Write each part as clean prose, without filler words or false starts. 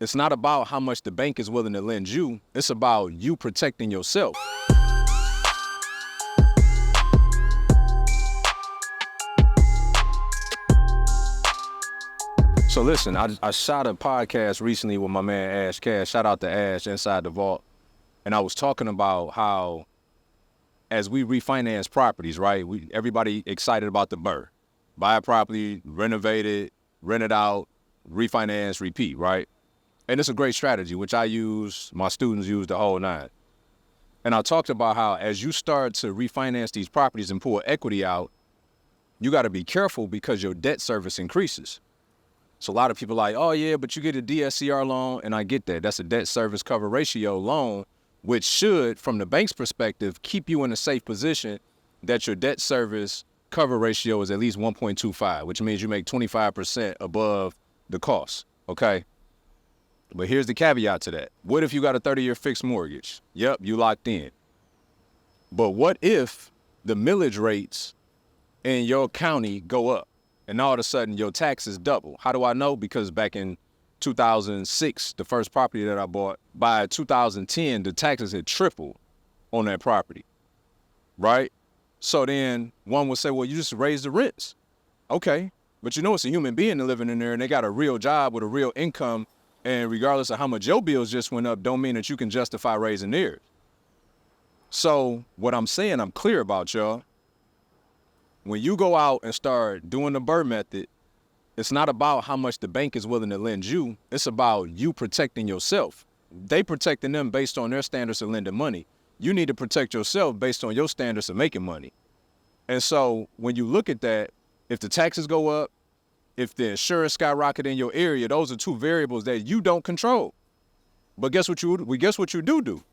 It's not about how much the bank is willing to lend you. It's about you protecting yourself. So listen, I shot a podcast recently with my man Ash Cash. Shout out to Ash, Inside the Vault. And I was talking about how as we refinance properties, right? Everybody excited about the BRRRR. Buy a property, renovate it, rent it out, refinance, repeat, right? And it's a great strategy, which I use, my students use the whole nine. And I talked about how as you start to refinance these properties and pull equity out, you got to be careful because your debt service increases. So a lot of people are like, oh yeah, but you get a DSCR loan, and I get that. That's a debt service cover ratio loan, which should, from the bank's perspective, keep you in a safe position that your debt service cover ratio is at least 1.25, which means you make 25% above the cost, okay? But here's the caveat to that. What if you got a 30-year fixed mortgage? Yep, you locked in. But what if the millage rates in your county go up and all of a sudden your taxes double? How do I know? Because back in 2006, the first property that I bought, by 2010, the taxes had tripled on that property, right? So then one would say, well, you just raise the rents. Okay, but you know it's a human being living in there and they got a real job with a real income, and regardless of how much your bills just went up, don't mean that you can justify raising theirs. So what I'm saying, I'm clear about, y'all. When you go out and start doing the BRRRR method, it's not about how much the bank is willing to lend you. It's about you protecting yourself. They protecting them based on their standards of lending money. You need to protect yourself based on your standards of making money. And so when you look at that, if the taxes go up, if the insurance skyrocket in your area, those are two variables that you don't control. But guess what you do?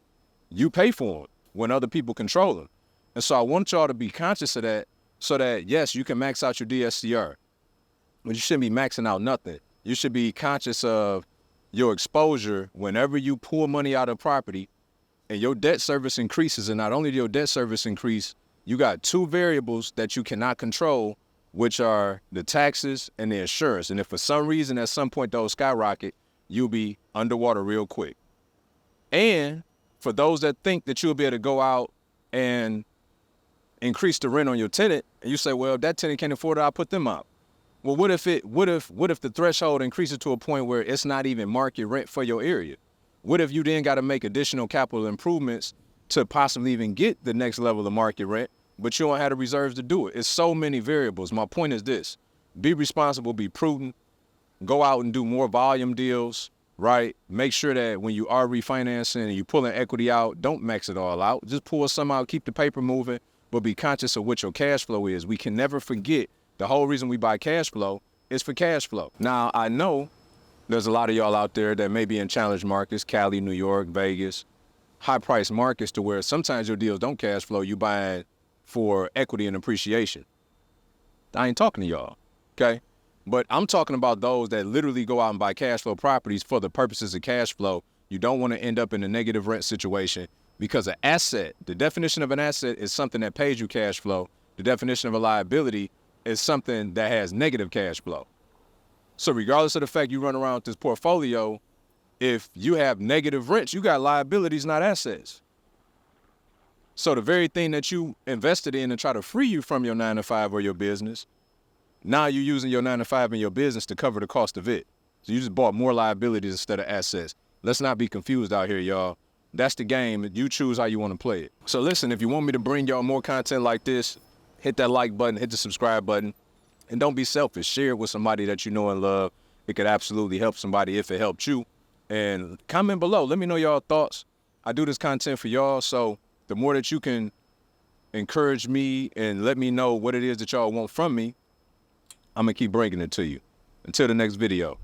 You pay for them when other people control them. And so I want y'all to be conscious of that so that, yes, you can max out your DSCR, but you shouldn't be maxing out nothing. You should be conscious of your exposure whenever you pull money out of property and your debt service increases. And not only your debt service increase, you got two variables that you cannot control, which are the taxes and the insurance. And if for some reason at some point those skyrocket, you'll be underwater real quick. And for those that think that you'll be able to go out and increase the rent on your tenant, and you say, well, if that tenant can't afford it, I'll put them out. Well, what if the threshold increases to a point where it's not even market rent for your area? What if you then got to make additional capital improvements to possibly even get the next level of market rent, but you don't have the reserves to do it? It's so many variables. My point is this: be responsible, be prudent, go out and do more volume deals, right? Make sure that when you are refinancing and you pulling equity out, don't max it all out. Just pull some out, keep the paper moving, but be conscious of what your cash flow is. We can never forget the whole reason we buy cash flow is for cash flow. Now, I know there's a lot of y'all out there that may be in challenge markets, Cali, New York, Vegas, high-priced markets to where sometimes your deals don't cash flow. You buying for equity and appreciation. I ain't talking to y'all, okay? But I'm talking about those that literally go out and buy cash flow properties for the purposes of cash flow. You don't want to end up in a negative rent situation because an asset, the definition of an asset is something that pays you cash flow. The definition of a liability is something that has negative cash flow. So regardless of the fact you run around with this portfolio, if you have negative rents, you got liabilities, not assets. So the very thing that you invested in and try to free you from your 9-to-5 or your business, now you're using your 9-to-5 and your business to cover the cost of it. So you just bought more liabilities instead of assets. Let's not be confused out here, y'all. That's the game. You choose how you want to play it. So listen, if you want me to bring y'all more content like this, hit that like button, hit the subscribe button, and don't be selfish. Share it with somebody that you know and love. It could absolutely help somebody if it helped you. And comment below. Let me know y'all thoughts. I do this content for y'all, so the more that you can encourage me and let me know what it is that y'all want from me, I'm going to keep bringing it to you. Until the next video.